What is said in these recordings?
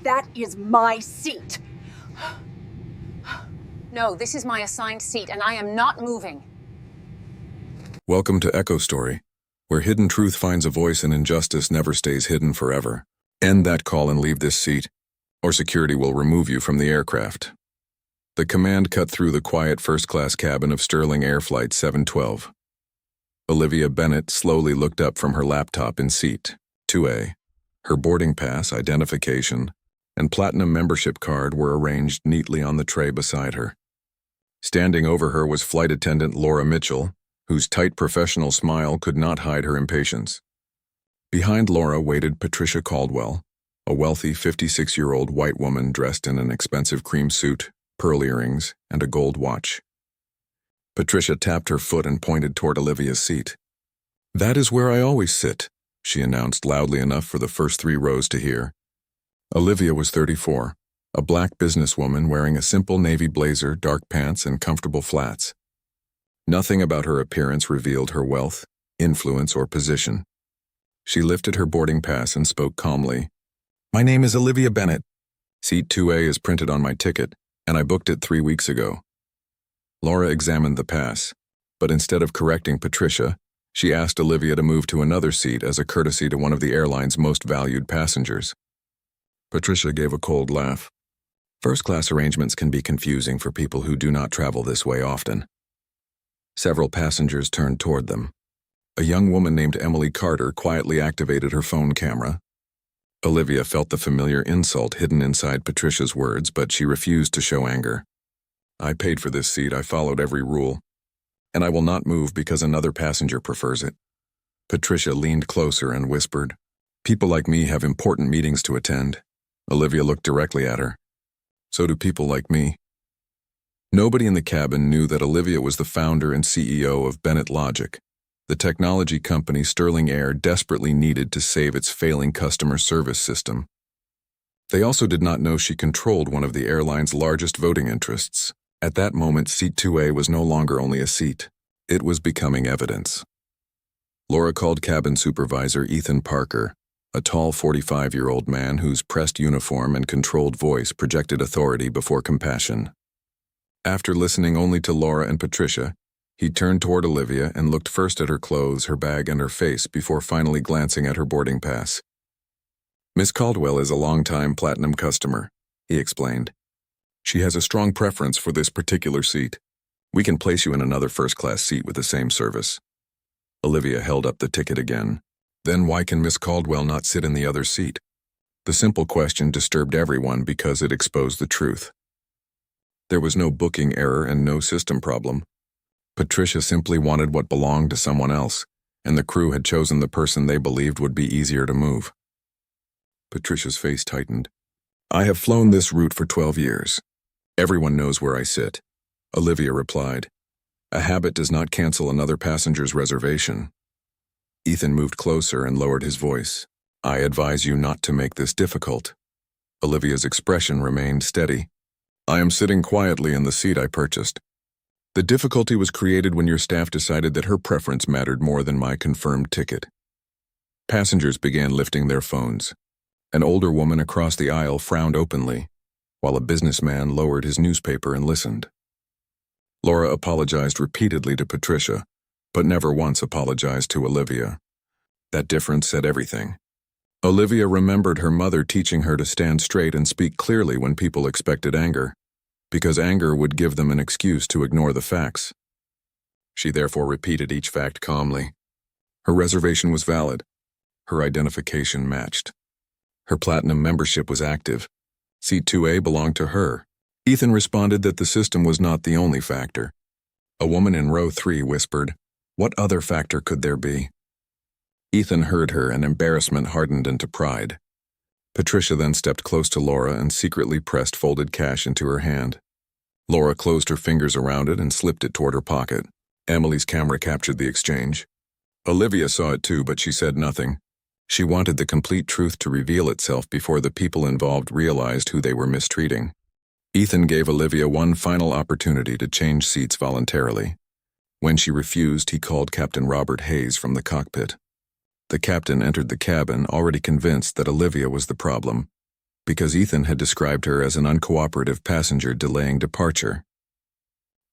That is my seat. No, this is my assigned seat, and I am not moving. Welcome to EchoStory, where hidden truth finds a voice and injustice never stays hidden forever. End that call and leave this seat, or security will remove you from the aircraft. The command cut through the quiet first-class cabin of Sterling Air Flight 712. Olivia Bennett slowly looked up from her laptop in seat 2A. Her boarding pass, identification, and platinum membership card were arranged neatly on the tray beside her. Standing over her was flight attendant Laura Mitchell, whose tight professional smile could not hide her impatience. Behind Laura waited Patricia Caldwell, a wealthy 56-year-old white woman dressed in an expensive cream suit, pearl earrings, and a gold watch. Patricia tapped her foot and pointed toward Olivia's seat. "That is where I always sit," she announced loudly enough for the first 3 rows to hear. Olivia was 34, a black businesswoman wearing a simple navy blazer, dark pants, and comfortable flats. Nothing about her appearance revealed her wealth, influence, or position. She lifted her boarding pass and spoke calmly. "My name is Olivia Bennett. Seat 2A is printed on my ticket, and I booked it 3 weeks ago." Laura examined the pass, but instead of correcting Patricia, she asked Olivia to move to another seat as a courtesy to one of the airline's most valued passengers. Patricia gave a cold laugh. First-class arrangements can be confusing for people who do not travel this way often. Several passengers turned toward them. A young woman named Emily Carter quietly activated her phone camera. Olivia felt the familiar insult hidden inside Patricia's words, but she refused to show anger. "I paid for this seat, I followed every rule, and I will not move because another passenger prefers it." Patricia leaned closer and whispered, "People like me have important meetings to attend." Olivia looked directly at her. "So do people like me." Nobody in the cabin knew that Olivia was the founder and CEO of Bennett Logic, the technology company Sterling Air desperately needed to save its failing customer service system. They also did not know she controlled one of the airline's largest voting interests. At that moment, seat 2A was no longer only a seat. It was becoming evidence. Laura called cabin supervisor Ethan Parker, a tall 45-year-old man whose pressed uniform and controlled voice projected authority before compassion. After listening only to Laura and Patricia, he turned toward Olivia and looked first at her clothes, her bag, and her face before finally glancing at her boarding pass. "Miss Caldwell is a long-time platinum customer," he explained. "She has a strong preference for this particular seat. We can place you in another first-class seat with the same service." Olivia held up the ticket again. "Then why can Miss Caldwell not sit in the other seat?" The simple question disturbed everyone because it exposed the truth. There was no booking error and no system problem. Patricia simply wanted what belonged to someone else, and the crew had chosen the person they believed would be easier to move. Patricia's face tightened. "I have flown this route for 12 years. Everyone knows where I sit," Olivia replied. "A habit does not cancel another passenger's reservation." Ethan moved closer and lowered his voice. "I advise you not to make this difficult." Olivia's expression remained steady. "I am sitting quietly in the seat I purchased. The difficulty was created when your staff decided that her preference mattered more than my confirmed ticket." Passengers began lifting their phones. An older woman across the aisle frowned openly, while a businessman lowered his newspaper and listened. Laura apologized repeatedly to Patricia, but never once apologized to Olivia. That difference said everything. Olivia remembered her mother teaching her to stand straight and speak clearly when people expected anger, because anger would give them an excuse to ignore the facts. She therefore repeated each fact calmly. Her reservation was valid. Her identification matched. Her platinum membership was active. Seat 2A belonged to her. Ethan responded that the system was not the only factor. A woman in row 3 whispered, "What other factor could there be?" Ethan heard her, and embarrassment hardened into pride. Patricia then stepped close to Laura and secretly pressed folded cash into her hand. Laura closed her fingers around it and slipped it toward her pocket. Emily's camera captured the exchange. Olivia saw it too, but she said nothing. She wanted the complete truth to reveal itself before the people involved realized who they were mistreating. Ethan gave Olivia one final opportunity to change seats voluntarily. When she refused, he called Captain Robert Hayes from the cockpit. The captain entered the cabin, already convinced that Olivia was the problem. because Ethan had described her as an uncooperative passenger delaying departure.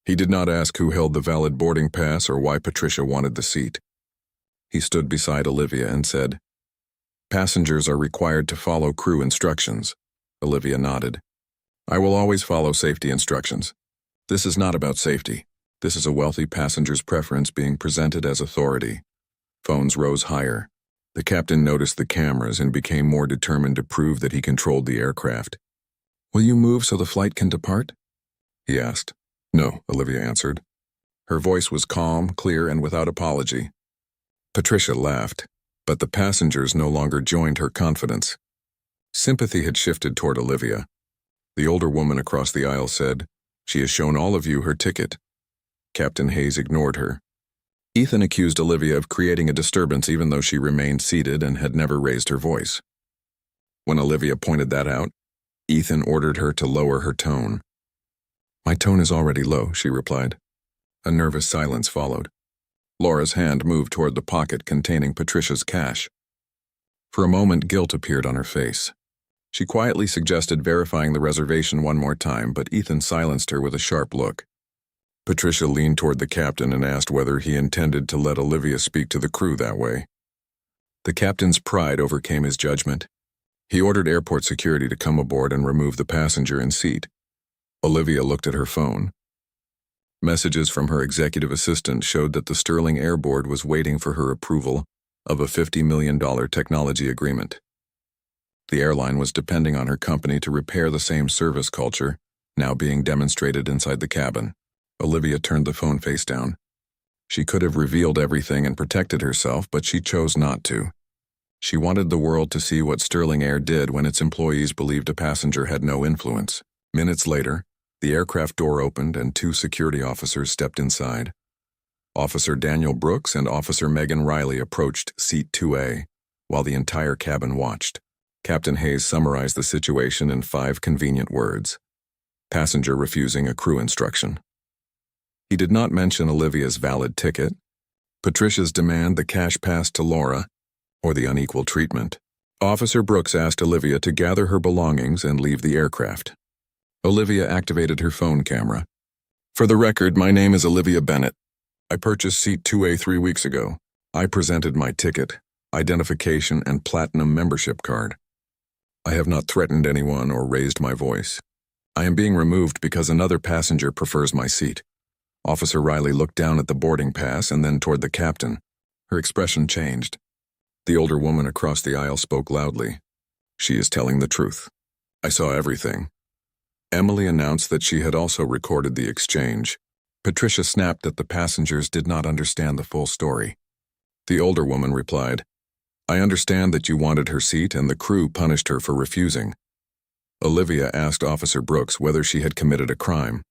He did not ask who held the valid boarding pass or why Patricia wanted the seat. He stood beside Olivia and said, "Passengers are required to follow crew instructions." Olivia nodded. "I will always follow safety instructions. This is not about safety. This is a wealthy passenger's preference being presented as authority." Phones rose higher. The captain noticed the cameras and became more determined to prove that he controlled the aircraft. "Will you move so the flight can depart?" he asked. "No," Olivia answered. Her voice was calm, clear, and without apology. Patricia laughed, but the passengers no longer joined her confidence. Sympathy had shifted toward Olivia. The older woman across the aisle said, "She has shown all of you her ticket." Captain Hayes ignored her. Ethan accused Olivia of creating a disturbance even though she remained seated and had never raised her voice. When Olivia pointed that out, Ethan ordered her to lower her tone. "My tone is already low," she replied. A nervous silence followed. Laura's hand moved toward the pocket containing Patricia's cash. For a moment, guilt appeared on her face. She quietly suggested verifying the reservation one more time, but Ethan silenced her with a sharp look. Patricia leaned toward the captain and asked whether he intended to let Olivia speak to the crew that way. The captain's pride overcame his judgment. He ordered airport security to come aboard and remove the passenger and seat. Olivia looked at her phone. Messages from her executive assistant showed that the Sterling Air Board was waiting for her approval of a $50 million technology agreement. The airline was depending on her company to repair the same service culture, now being demonstrated inside the cabin. Olivia turned the phone face down. She could have revealed everything and protected herself, but she chose not to. She wanted the world to see what Sterling Air did when its employees believed a passenger had no influence. Minutes later, the aircraft door opened and two security officers stepped inside. Officer Daniel Brooks and Officer Megan Riley approached Seat 2A, while the entire cabin watched. Captain Hayes summarized the situation in 5 convenient words. Passenger refusing a crew instruction. He did not mention Olivia's valid ticket, Patricia's demand the cash pass to Laura, or the unequal treatment. Officer Brooks asked Olivia to gather her belongings and leave the aircraft. Olivia activated her phone camera. "For the record, my name is Olivia Bennett. I purchased Seat 2A 3 weeks ago. I presented my ticket, identification, and platinum membership card. I have not threatened anyone or raised my voice. I am being removed because another passenger prefers my seat." Officer Riley looked down at the boarding pass and then toward the captain. Her expression changed. The older woman across the aisle spoke loudly. "She is telling the truth. I saw everything." Emily announced that she had also recorded the exchange. Patricia snapped that the passengers did not understand the full story. The older woman replied, "I understand that you wanted her seat and the crew punished her for refusing." Olivia asked Officer Brooks whether she had committed a crime.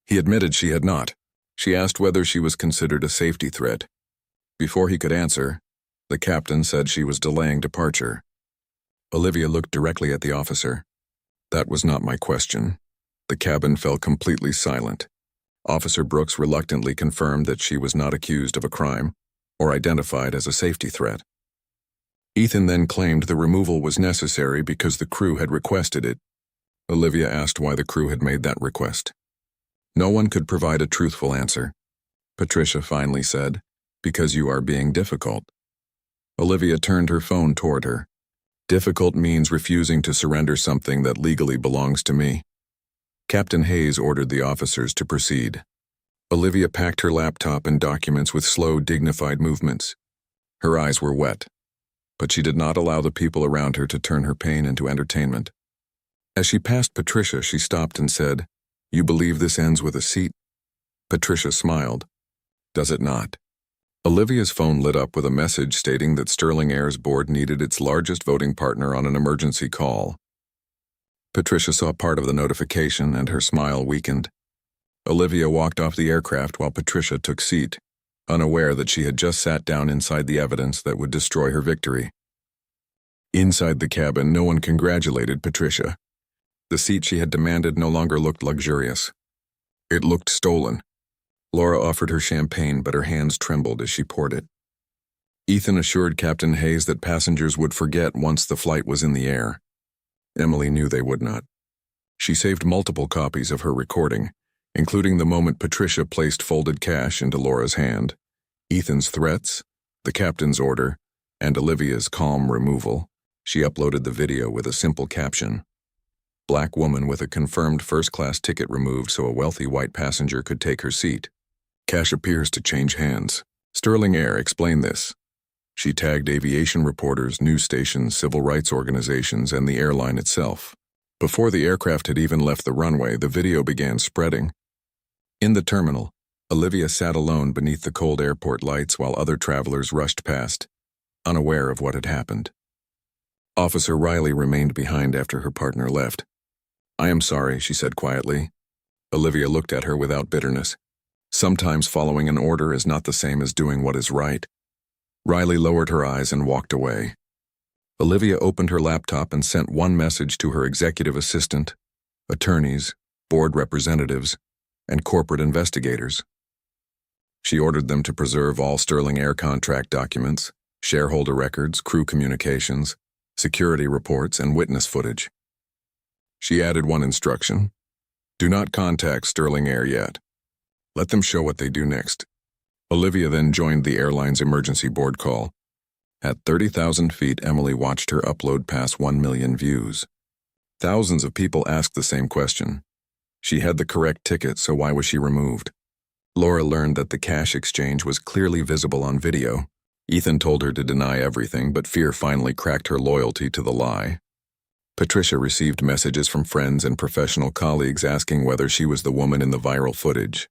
He admitted she had not. She asked whether she was considered a safety threat. Before he could answer, the captain said she was delaying departure. Olivia looked directly at the officer. "That was not my question." The cabin fell completely silent. Officer Brooks reluctantly confirmed that she was not accused of a crime or identified as a safety threat. Ethan then claimed the removal was necessary because the crew had requested it. Olivia asked why the crew had made that request. No one could provide a truthful answer. Patricia finally said, "Because you are being difficult." Olivia turned her phone toward her. "Difficult means refusing to surrender something that legally belongs to me." Captain Hayes ordered the officers to proceed. Olivia packed her laptop and documents with slow, dignified movements. Her eyes were wet, but she did not allow the people around her to turn her pain into entertainment. As she passed Patricia, she stopped and said, "You believe this ends with a seat?" Patricia smiled. "Does it not?" Olivia's phone lit up with a message stating that Sterling Air's board needed its largest voting partner on an emergency call. Patricia saw part of the notification and her smile weakened. Olivia walked off the aircraft while Patricia took seat, unaware that she had just sat down inside the evidence that would destroy her victory. Inside the cabin, no one congratulated Patricia. The seat she had demanded no longer looked luxurious. It looked stolen. Laura offered her champagne, but her hands trembled as she poured it. Ethan assured Captain Hayes that passengers would forget once the flight was in the air. Emily knew they would not. She saved multiple copies of her recording, including the moment Patricia placed folded cash into Laura's hand, Ethan's threats, the captain's order, and Olivia's calm removal. She uploaded the video with a simple caption: "Black woman with a confirmed first-class ticket removed so a wealthy white passenger could take her seat. Cash appears to change hands." Sterling Air explained this. She tagged aviation reporters, news stations, civil rights organizations, and the airline itself. Before the aircraft had even left the runway, the video began spreading. In the terminal, Olivia sat alone beneath the cold airport lights while other travelers rushed past, unaware of what had happened. Officer Riley remained behind after her partner left. "I am sorry," she said quietly. Olivia looked at her without bitterness. Sometimes following an order is not the same as doing what is right. Riley lowered her eyes and walked away. Olivia opened her laptop and sent one message to her executive assistant, attorneys, board representatives, and corporate investigators. She ordered them to preserve all Sterling Air contract documents, shareholder records, crew communications, security reports, and witness footage. She added one instruction: do not contact Sterling Air yet. Let them show what they do next. Olivia then joined the airline's emergency board call. At 30,000 feet, Emily watched her upload past 1 million views. Thousands of people asked the same question. She had the correct ticket, so why was she removed? Laura learned that the cash exchange was clearly visible on video. Ethan told her to deny everything, but fear finally cracked her loyalty to the lie. Patricia received messages from friends and professional colleagues asking whether she was the woman in the viral footage.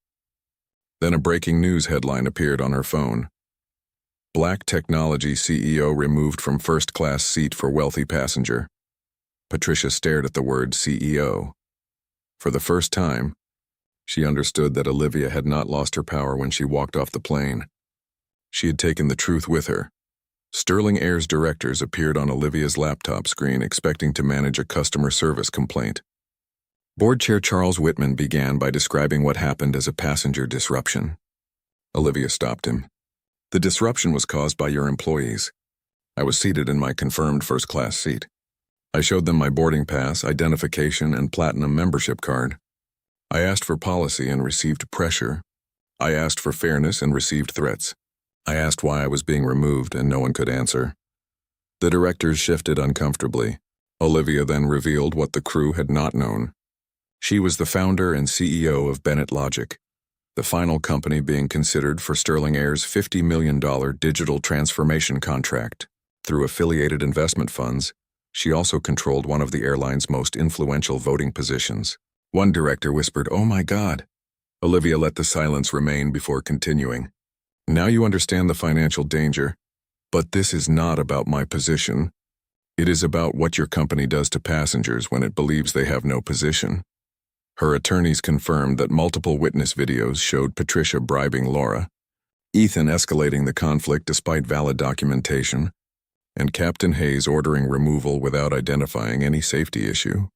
Then a breaking news headline appeared on her phone. Black technology CEO removed from first-class seat for wealthy passenger. Patricia stared at the word CEO. For the first time, she understood that Olivia had not lost her power when she walked off the plane. She had taken the truth with her. Sterling Air's directors appeared on Olivia's laptop screen expecting to manage a customer service complaint. Board Chair Charles Whitman began by describing what happened as a passenger disruption. Olivia stopped him. "The disruption was caused by your employees. I was seated in my confirmed first-class seat. I showed them my boarding pass, identification, and platinum membership card. I asked for policy and received pressure. I asked for fairness and received threats. I asked why I was being removed, and no one could answer." The directors shifted uncomfortably. Olivia then revealed what the crew had not known. She was the founder and CEO of Bennett Logic, the final company being considered for Sterling Air's $50 million digital transformation contract. Through affiliated investment funds, she also controlled one of the airline's most influential voting positions. One director whispered, "Oh my God." Olivia let the silence remain before continuing. "Now you understand the financial danger, but this is not about my position. It is about what your company does to passengers when it believes they have no position." Her attorneys confirmed that multiple witness videos showed Patricia bribing Laura, Ethan escalating the conflict despite valid documentation, and Captain Hayes ordering removal without identifying any safety issue.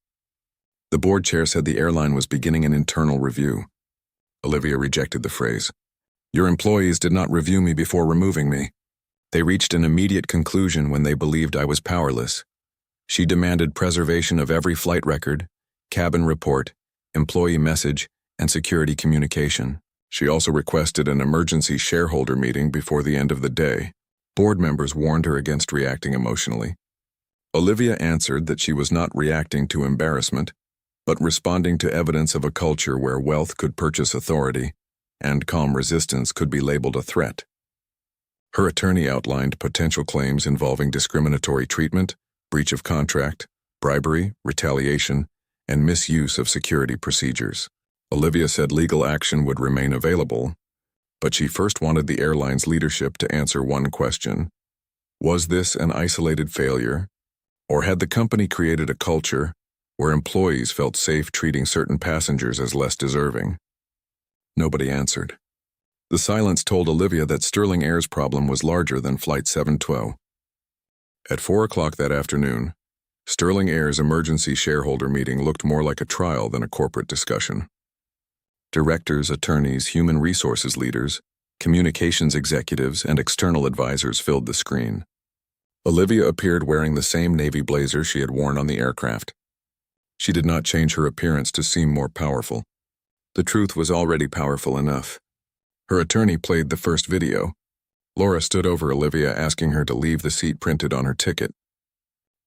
The board chair said the airline was beginning an internal review. Olivia rejected the phrase. "Your employees did not review me before removing me. They reached an immediate conclusion when they believed I was powerless." She demanded preservation of every flight record, cabin report, employee message, and security communication. She also requested an emergency shareholder meeting before the end of the day. Board members warned her against reacting emotionally. Olivia answered that she was not reacting to embarrassment, but responding to evidence of a culture where wealth could purchase authority, and calm resistance could be labeled a threat. Her attorney outlined potential claims involving discriminatory treatment, breach of contract, bribery, retaliation, and misuse of security procedures. Olivia said legal action would remain available, but she first wanted the airline's leadership to answer one question. Was this an isolated failure, or had the company created a culture where employees felt safe treating certain passengers as less deserving? Nobody answered. The silence told Olivia that Sterling Air's problem was larger than Flight 712. At 4 o'clock that afternoon, Sterling Air's emergency shareholder meeting looked more like a trial than a corporate discussion. Directors, attorneys, human resources leaders, communications executives, and external advisors filled the screen. Olivia appeared wearing the same navy blazer she had worn on the aircraft. She did not change her appearance to seem more powerful. The truth was already powerful enough. Her attorney played the first video. Laura stood over Olivia, asking her to leave the seat printed on her ticket.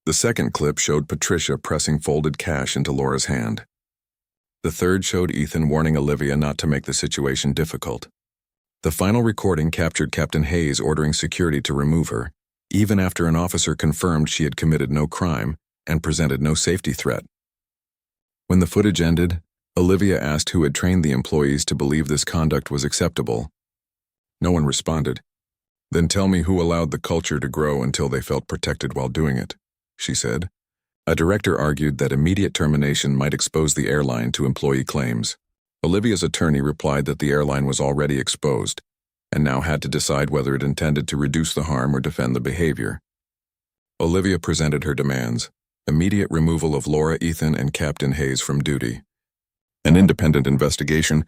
The second clip showed Patricia pressing folded cash into Laura's hand. The third showed Ethan warning Olivia not to make the situation difficult. The final recording captured Captain Hayes ordering security to remove her, even after an officer confirmed she had committed no crime and presented no safety threat. When the footage ended, Olivia asked who had trained the employees to believe this conduct was acceptable. No one responded. "Then tell me who allowed the culture to grow until they felt protected while doing it," she said. A director argued that immediate termination might expose the airline to employee claims. Olivia's attorney replied that the airline was already exposed and now had to decide whether it intended to reduce the harm or defend the behavior. Olivia presented her demands: immediate removal of Laura, Ethan, and Captain Hayes from duty, an independent investigation,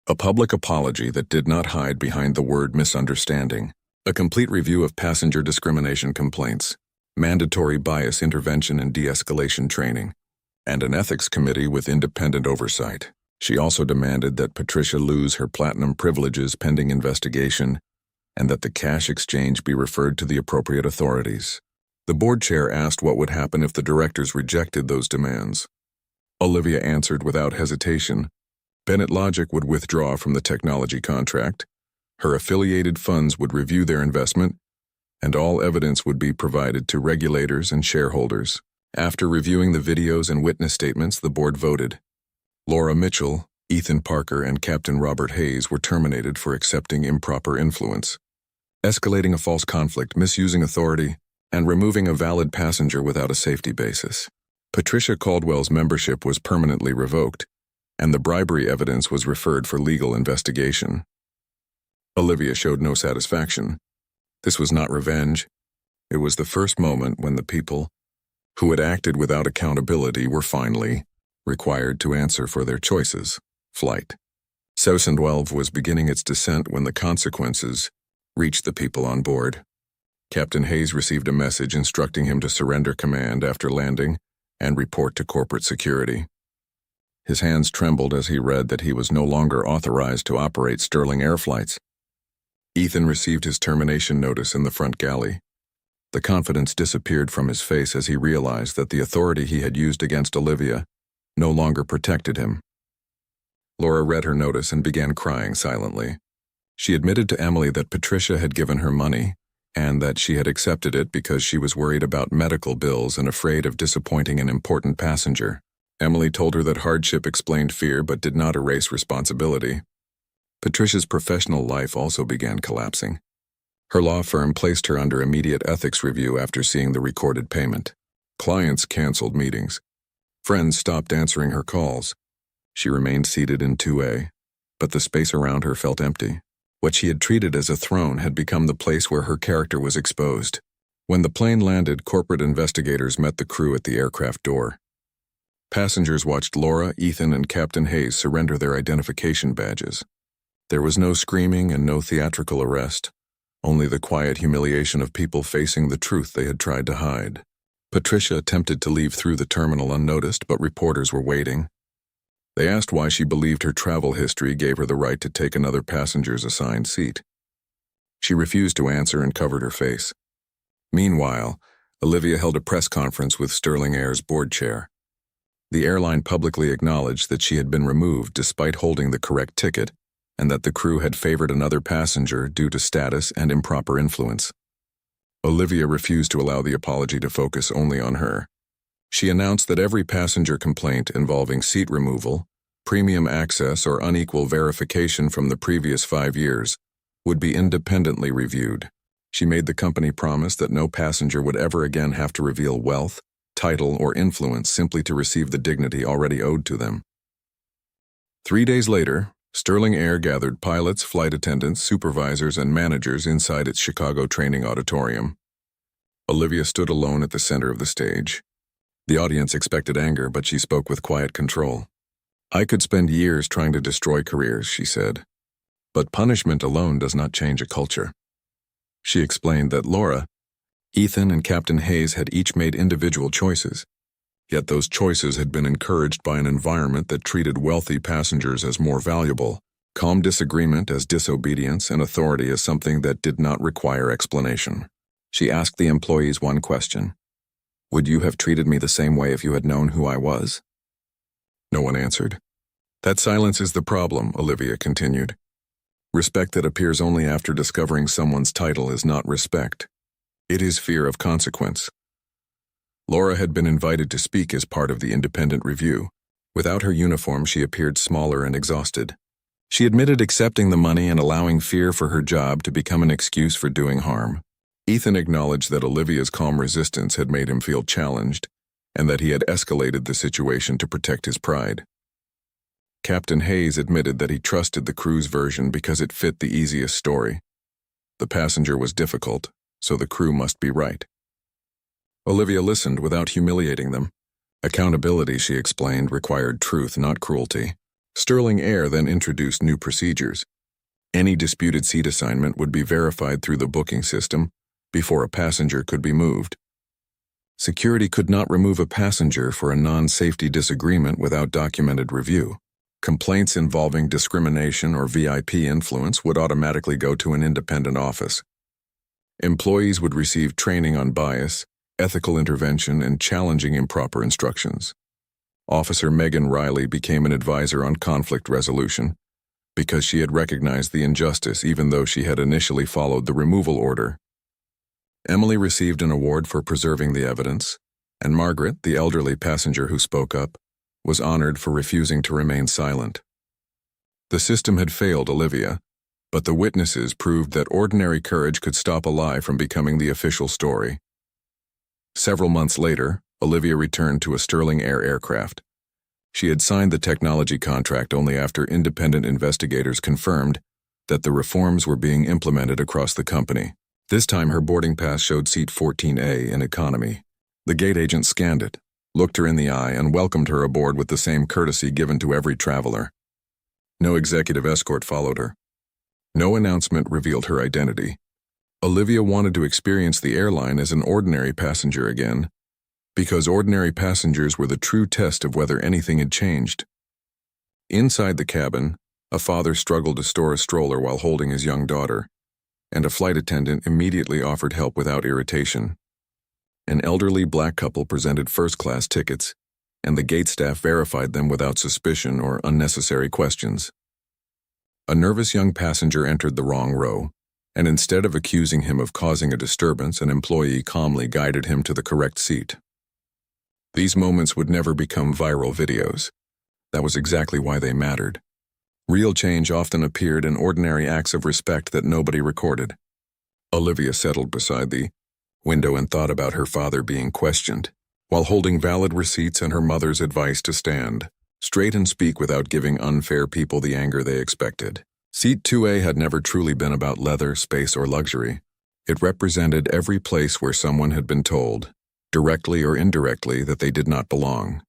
a public apology that did not hide behind the word misunderstanding, a complete review of passenger discrimination complaints, mandatory bias intervention and de-escalation training, and an ethics committee with independent oversight. She also demanded that Patricia lose her platinum privileges pending investigation and that the cash exchange be referred to the appropriate authorities. The board chair asked what would happen if the directors rejected those demands. Olivia answered without hesitation. Bennett Logic would withdraw from the technology contract, her affiliated funds would review their investment, and all evidence would be provided to regulators and shareholders. After reviewing the videos and witness statements, the board voted. Laura Mitchell, Ethan Parker, and Captain Robert Hayes were terminated for accepting improper influence, escalating a false conflict, misusing authority, and removing a valid passenger without a safety basis. Patricia Caldwell's membership was permanently revoked, and the bribery evidence was referred for legal investigation. Olivia showed no satisfaction. This was not revenge. It was the first moment when the people who had acted without accountability were finally required to answer for their choices. Flight 712 was beginning its descent when the consequences reached the people on board. Captain Hayes received a message instructing him to surrender command after landing and report to corporate security. His hands trembled as he read that he was no longer authorized to operate Sterling Air flights. Ethan received his termination notice in the front galley. The confidence disappeared from his face as he realized that the authority he had used against Olivia no longer protected him. Laura read her notice and began crying silently. She admitted to Emily that Patricia had given her money and that she had accepted it because she was worried about medical bills and afraid of disappointing an important passenger. Emily told her that hardship explained fear but did not erase responsibility. Patricia's professional life also began collapsing. Her law firm placed her under immediate ethics review after seeing the recorded payment. Clients canceled meetings. Friends stopped answering her calls. She remained seated in 2A, but the space around her felt empty. What she had treated as a throne had become the place where her character was exposed. When the plane landed, corporate investigators met the crew at the aircraft door. Passengers watched Laura, Ethan, and Captain Hayes surrender their identification badges. There was no screaming and no theatrical arrest, only the quiet humiliation of people facing the truth they had tried to hide. Patricia attempted to leave through the terminal unnoticed, but reporters were waiting. They asked why she believed her travel history gave her the right to take another passenger's assigned seat. She refused to answer and covered her face. Meanwhile, Olivia held a press conference with Sterling Air's board chair. The airline publicly acknowledged that she had been removed despite holding the correct ticket and that the crew had favored another passenger due to status and improper influence. Olivia refused to allow the apology to focus only on her. She announced that every passenger complaint involving seat removal, premium access, or unequal verification from the previous 5 years would be independently reviewed. She made the company promise that no passenger would ever again have to reveal wealth, title, or influence simply to receive the dignity already owed to them. 3 days later, Sterling Air gathered pilots, flight attendants, supervisors, and managers inside its Chicago training auditorium. Olivia stood alone at the center of the stage. The audience expected anger, but she spoke with quiet control. "I could spend years trying to destroy careers," she said. "But punishment alone does not change a culture." She explained that Laura, Ethan, and Captain Hayes had each made individual choices. Yet those choices had been encouraged by an environment that treated wealthy passengers as more valuable, calm disagreement as disobedience, and authority as something that did not require explanation. She asked the employees one question: "Would you have treated me the same way if you had known who I was?" No one answered. "That silence is the problem," Olivia continued. "Respect that appears only after discovering someone's title is not respect. It is fear of consequence." Laura had been invited to speak as part of the independent review. Without her uniform, she appeared smaller and exhausted. She admitted accepting the money and allowing fear for her job to become an excuse for doing harm. Ethan acknowledged that Olivia's calm resistance had made him feel challenged, and that he had escalated the situation to protect his pride. Captain Hayes admitted that he trusted the crew's version because it fit the easiest story. The passenger was difficult, so the crew must be right. Olivia listened without humiliating them. Accountability, she explained, required truth, not cruelty. Sterling Air then introduced new procedures. Any disputed seat assignment would be verified through the booking system before a passenger could be moved. Security could not remove a passenger for a non-safety disagreement without documented review. Complaints involving discrimination or VIP influence would automatically go to an independent office. Employees would receive training on bias, ethical intervention, and challenging improper instructions. Officer Megan Riley became an advisor on conflict resolution because she had recognized the injustice even though she had initially followed the removal order. Emily received an award for preserving the evidence, and Margaret, the elderly passenger who spoke up, was honored for refusing to remain silent. The system had failed Olivia, but the witnesses proved that ordinary courage could stop a lie from becoming the official story. Several months later, Olivia returned to a Sterling Air aircraft. She had signed the technology contract only after independent investigators confirmed that the reforms were being implemented across the company. This time her boarding pass showed seat 14A in economy. The gate agent scanned it, looked her in the eye, and welcomed her aboard with the same courtesy given to every traveler. No executive escort followed her. No announcement revealed her identity. Olivia wanted to experience the airline as an ordinary passenger again, because ordinary passengers were the true test of whether anything had changed. Inside the cabin, a father struggled to store a stroller while holding his young daughter, and a flight attendant immediately offered help without irritation. An elderly black couple presented first-class tickets, and the gate staff verified them without suspicion or unnecessary questions. A nervous young passenger entered the wrong row, and instead of accusing him of causing a disturbance, an employee calmly guided him to the correct seat. These moments would never become viral videos. That was exactly why they mattered. Real change often appeared in ordinary acts of respect that nobody recorded. Olivia settled beside the window and thought about her father being questioned, while holding valid receipts and her mother's advice to stand straight and speak without giving unfair people the anger they expected. Seat 2A had never truly been about leather, space, or luxury. It represented every place where someone had been told, directly or indirectly, that they did not belong.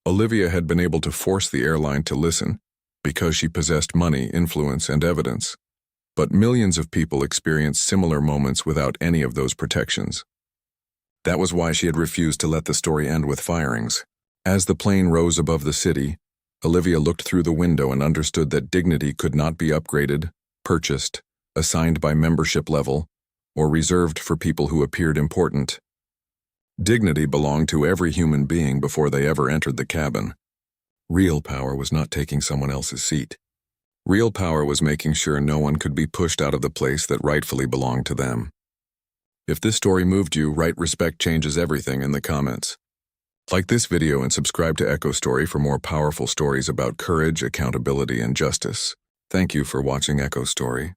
Olivia had been able to force the airline to listen because she possessed money, influence, and evidence. But millions of people experienced similar moments without any of those protections. That was why she had refused to let the story end with firings. As the plane rose above the city, Olivia looked through the window and understood that dignity could not be upgraded, purchased, assigned by membership level, or reserved for people who appeared important. Dignity belonged to every human being before they ever entered the cabin. Real power was not taking someone else's seat. Real power was making sure no one could be pushed out of the place that rightfully belonged to them. If this story moved you, write "Respect changes everything" in the comments. Like this video and subscribe to EchoStory for more powerful stories about courage, accountability, and justice. Thank you for watching EchoStory.